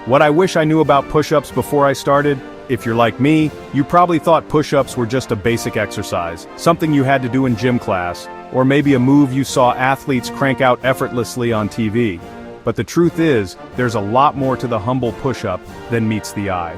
What I wish I knew about push-ups before I started? If you're like me, you probably thought push-ups were just a basic exercise, something you had to do in gym class, or maybe a move you saw athletes crank out effortlessly on TV. But the truth is, there's a lot more to the humble push-up than meets the eye.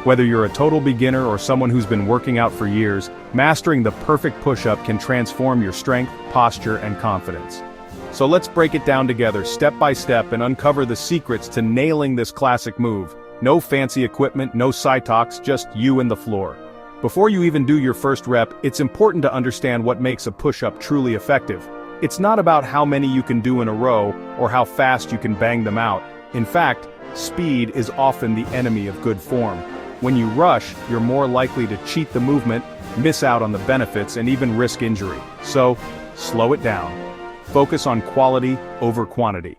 Whether you're a total beginner or someone who's been working out for years, mastering the perfect push-up can transform your strength, posture, and confidence. So let's break it down together step by step and uncover the secrets to nailing this classic move. No fancy equipment, no side talks, just you and the floor. Before you even do your first rep, it's important to understand what makes a push-up truly effective. It's not about how many you can do in a row or how fast you can bang them out. In fact, speed is often the enemy of good form. When you rush, you're more likely to cheat the movement, miss out on the benefits, and even risk injury. So, slow it down. Focus on quality over quantity.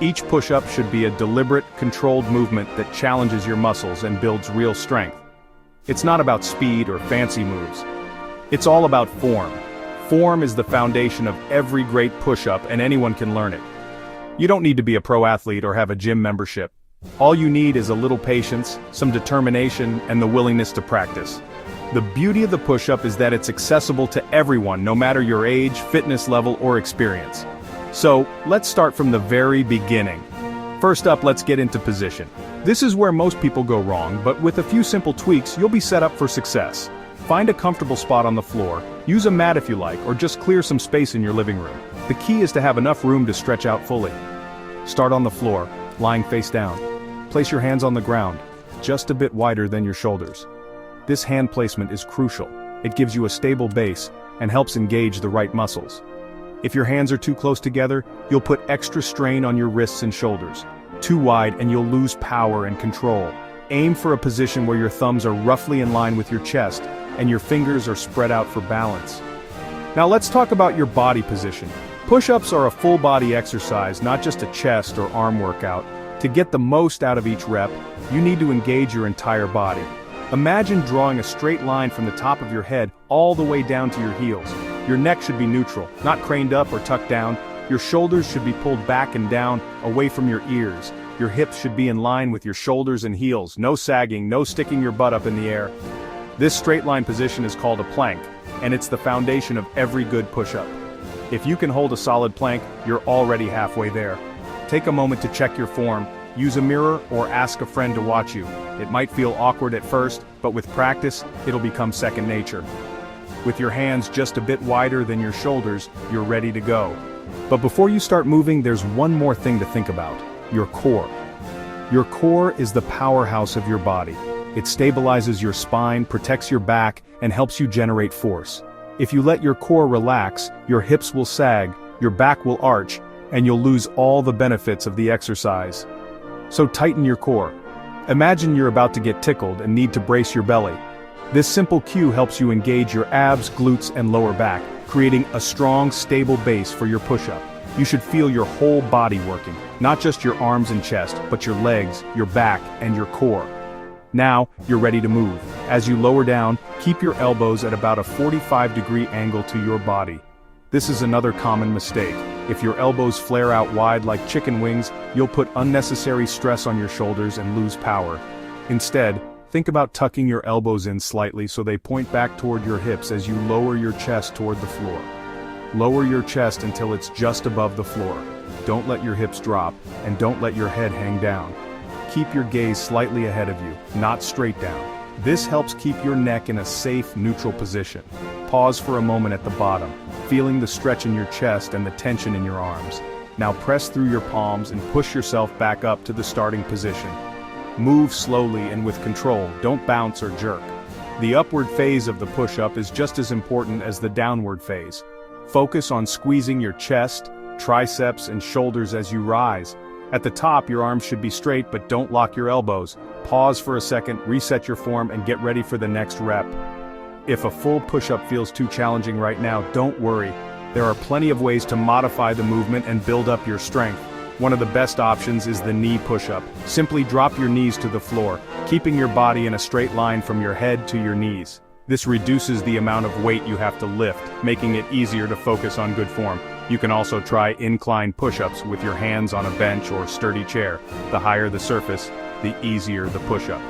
Each push-up should be a deliberate, controlled movement that challenges your muscles and builds real strength. It's not about speed or fancy moves. It's all about form. Form is the foundation of every great push-up, and anyone can learn it. You don't need to be a pro athlete or have a gym membership. All you need is a little patience, some determination, and the willingness to practice. The beauty of the push-up is that it's accessible to everyone, no matter your age, fitness level, or experience. So, let's start from the very beginning. First up, let's get into position. This is where most people go wrong, but with a few simple tweaks, you'll be set up for success. Find a comfortable spot on the floor, use a mat if you like, or just clear some space in your living room. The key is to have enough room to stretch out fully. Start on the floor, lying face down. Place your hands on the ground, just a bit wider than your shoulders. This hand placement is crucial. It gives you a stable base and helps engage the right muscles. If your hands are too close together, you'll put extra strain on your wrists and shoulders. Too wide and you'll lose power and control. Aim for a position where your thumbs are roughly in line with your chest and your fingers are spread out for balance. Now let's talk about your body position. Push-ups are a full body exercise, not just a chest or arm workout. To get the most out of each rep, you need to engage your entire body. Imagine drawing a straight line from the top of your head all the way down to your heels. Your neck should be neutral, not craned up or tucked down. Your shoulders should be pulled back and down, away from your ears. Your hips should be in line with your shoulders and heels. No sagging, no sticking your butt up in the air. This straight line position is called a plank, and it's the foundation of every good push-up. If you can hold a solid plank, you're already halfway there. Take a moment to check your form. Use a mirror or ask a friend to watch you. It might feel awkward at first, but with practice, it'll become second nature. With your hands just a bit wider than your shoulders, you're ready to go. But before you start moving, there's one more thing to think about: your core. Your core is the powerhouse of your body. It stabilizes your spine, protects your back, and helps you generate force. If you let your core relax, your hips will sag, your back will arch, and you'll lose all the benefits of the exercise. So tighten your core. Imagine you're about to get tickled and need to brace your belly. This simple cue helps you engage your abs, glutes, and lower back, creating a strong, stable base for your push-up. You should feel your whole body working, not just your arms and chest, but your legs, your back, and your core. Now, you're ready to move. As you lower down, keep your elbows at about a 45-degree angle to your body. This is another common mistake. If your elbows flare out wide like chicken wings, you'll put unnecessary stress on your shoulders and lose power. Instead, think about tucking your elbows in slightly so they point back toward your hips as you lower your chest toward the floor. Lower your chest until it's just above the floor. Don't let your hips drop, and don't let your head hang down. Keep your gaze slightly ahead of you, not straight down. This helps keep your neck in a safe, neutral position. Pause for a moment at the bottom, feeling the stretch in your chest and the tension in your arms. Now press through your palms and push yourself back up to the starting position. Move slowly and with control, don't bounce or jerk. The upward phase of the push-up is just as important as the downward phase. Focus on squeezing your chest, triceps, and shoulders as you rise. At the top, your arms should be straight, but don't lock your elbows. Pause for a second, reset your form, and get ready for the next rep. If a full push-up feels too challenging right now, don't worry. There are plenty of ways to modify the movement and build up your strength. One of the best options is the knee push-up. Simply drop your knees to the floor, keeping your body in a straight line from your head to your knees. This reduces the amount of weight you have to lift, making it easier to focus on good form. You can also try incline push-ups with your hands on a bench or sturdy chair. The higher the surface, the easier the push-up.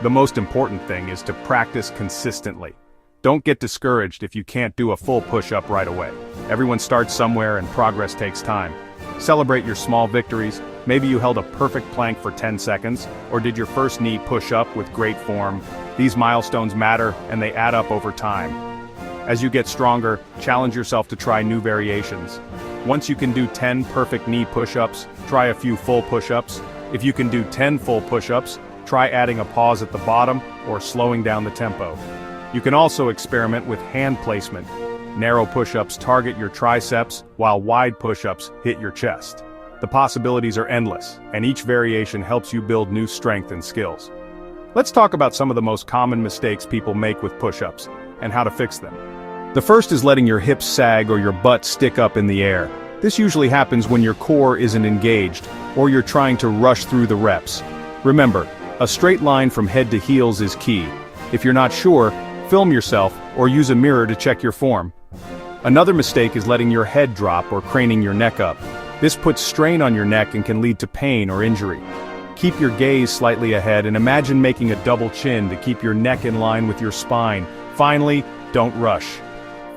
The most important thing is to practice consistently. Don't get discouraged if you can't do a full push-up right away. Everyone starts somewhere and progress takes time. Celebrate your small victories. Maybe you held a perfect plank for 10 seconds, or did your first knee push-up with great form. These milestones matter, and they add up over time. As you get stronger, challenge yourself to try new variations. Once you can do 10 perfect knee push-ups, try a few full push-ups. If you can do 10 full push-ups, try adding a pause at the bottom or slowing down the tempo. You can also experiment with hand placement. Narrow push-ups target your triceps, while wide push-ups hit your chest. The possibilities are endless, and each variation helps you build new strength and skills. Let's talk about some of the most common mistakes people make with push-ups, and how to fix them. The first is letting your hips sag or your butt stick up in the air. This usually happens when your core isn't engaged, or you're trying to rush through the reps. Remember, a straight line from head to heels is key. If you're not sure, film yourself or use a mirror to check your form. Another mistake is letting your head drop or craning your neck up. This puts strain on your neck and can lead to pain or injury. Keep your gaze slightly ahead and imagine making a double chin to keep your neck in line with your spine. Finally, don't rush.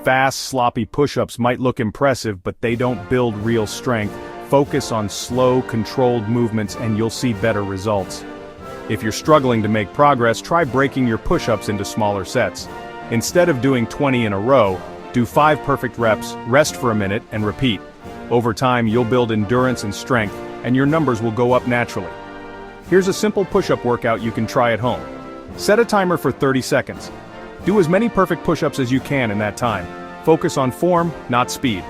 Fast, sloppy push-ups might look impressive, but they don't build real strength. Focus on slow, controlled movements and you'll see better results. If you're struggling to make progress, try breaking your push-ups into smaller sets. Instead of doing 20 in a row, do 5 perfect reps, rest for a minute, and repeat. Over time, you'll build endurance and strength, and your numbers will go up naturally. Here's a simple push-up workout you can try at home. Set a timer for 30 seconds. Do as many perfect push-ups as you can in that time. Focus on form, not speed.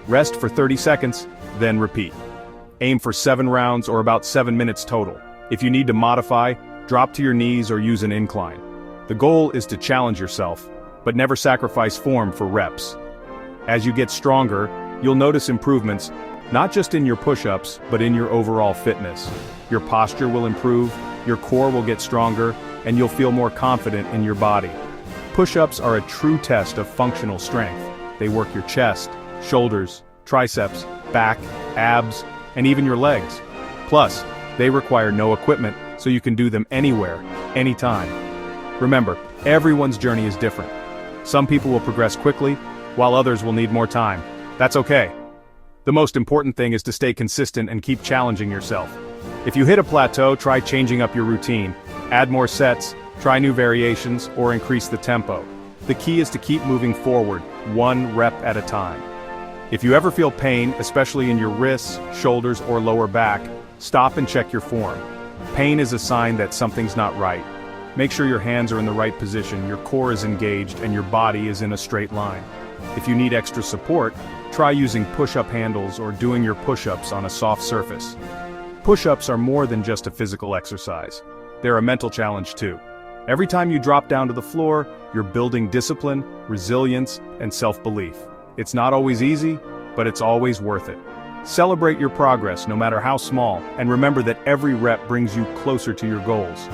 Rest for 30 seconds, then repeat. Aim for 7 rounds or about 7 minutes total. If you need to modify, drop to your knees or use an incline. The goal is to challenge yourself, but never sacrifice form for reps. As you get stronger, you'll notice improvements, not just in your push-ups, but in your overall fitness. Your posture will improve, your core will get stronger, and you'll feel more confident in your body. Push-ups are a true test of functional strength. They work your chest, shoulders, triceps, back, abs, and even your legs. Plus, they require no equipment, so you can do them anywhere, anytime. Remember, everyone's journey is different. Some people will progress quickly, while others will need more time. That's okay. The most important thing is to stay consistent and keep challenging yourself. If you hit a plateau, try changing up your routine. Add more sets, try new variations, or increase the tempo. The key is to keep moving forward, 1 rep at a time. If you ever feel pain, especially in your wrists, shoulders, or lower back, stop and check your form. Pain is a sign that something's not right. Make sure your hands are in the right position, your core is engaged, and your body is in a straight line. If you need extra support, try using push-up handles or doing your push-ups on a soft surface. Push-ups are more than just a physical exercise. They're a mental challenge too. Every time you drop down to the floor, you're building discipline, resilience, and self-belief. It's not always easy, but it's always worth it. Celebrate your progress, no matter how small, and remember that every rep brings you closer to your goals.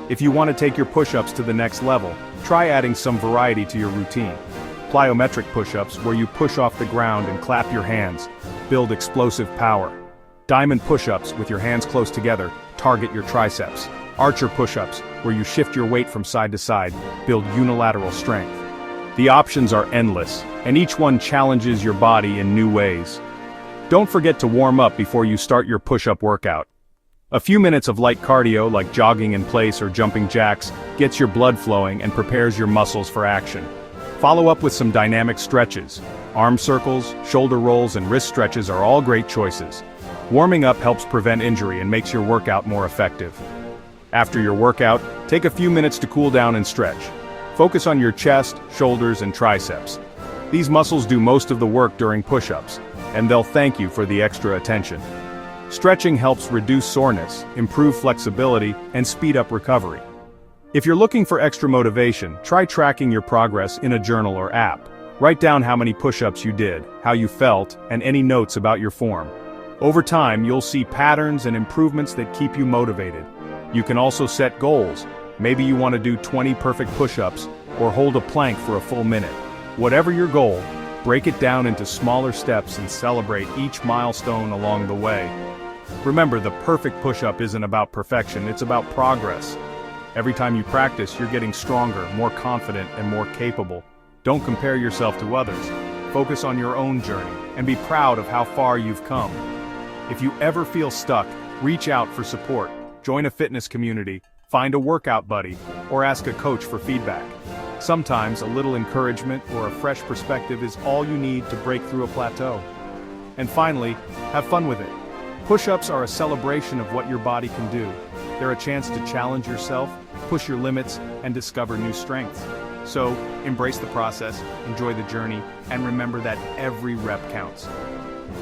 If you want to take your push-ups to the next level, try adding some variety to your routine. Plyometric push-ups, where you push off the ground and clap your hands, build explosive power. Diamond push-ups, with your hands close together, target your triceps. Archer push-ups, where you shift your weight from side to side, build unilateral strength. The options are endless, and each one challenges your body in new ways. Don't forget to warm up before you start your push-up workout. A few minutes of light cardio, like jogging in place or jumping jacks, gets your blood flowing and prepares your muscles for action. Follow up with some dynamic stretches. Arm circles, shoulder rolls, and wrist stretches are all great choices. Warming up helps prevent injury and makes your workout more effective. After your workout, take a few minutes to cool down and stretch. Focus on your chest, shoulders, and triceps. These muscles do most of the work during push-ups, and they'll thank you for the extra attention. Stretching helps reduce soreness, improve flexibility, and speed up recovery. If you're looking for extra motivation, try tracking your progress in a journal or app. Write down how many push-ups you did, how you felt, and any notes about your form. Over time, you'll see patterns and improvements that keep you motivated. You can also set goals. Maybe you want to do 20 perfect push-ups, or hold a plank for a full minute. Whatever your goal, break it down into smaller steps and celebrate each milestone along the way. Remember, the perfect push-up isn't about perfection, it's about progress. Every time you practice, you're getting stronger, more confident, and more capable. Don't compare yourself to others. Focus on your own journey, and be proud of how far you've come. If you ever feel stuck, reach out for support. Join a fitness community, find a workout buddy, or ask a coach for feedback. Sometimes a little encouragement or a fresh perspective is all you need to break through a plateau. And finally, have fun with it. Push-ups are a celebration of what your body can do. They're a chance to challenge yourself, push your limits, and discover new strengths. So, embrace the process, enjoy the journey, and remember that every rep counts.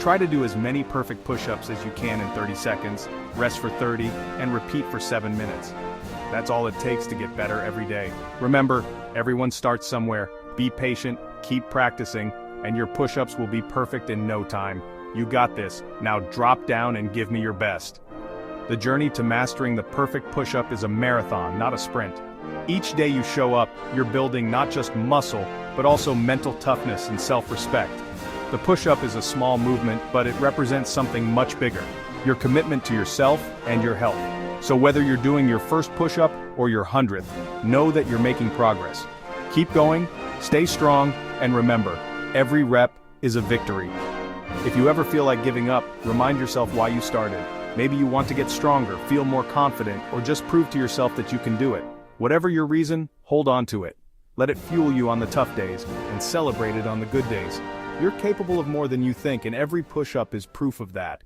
Try to do as many perfect push-ups as you can in 30 seconds, rest for 30, and repeat for 7 minutes. That's all it takes to get better every day. Remember, everyone starts somewhere. Be patient, keep practicing, and your push-ups will be perfect in no time. You got this. Now drop down and give me your best. The journey to mastering the perfect push-up is a marathon, not a sprint. Each day you show up, you're building not just muscle, but also mental toughness and self-respect. The push-up is a small movement, but it represents something much bigger. Your commitment to yourself and your health. So whether you're doing your first push-up or your 100th, know that you're making progress. Keep going, stay strong, and remember, every rep is a victory. If you ever feel like giving up, remind yourself why you started. Maybe you want to get stronger, feel more confident, or just prove to yourself that you can do it. Whatever your reason, hold on to it. Let it fuel you on the tough days, and celebrate it on the good days. You're capable of more than you think, and every push-up is proof of that.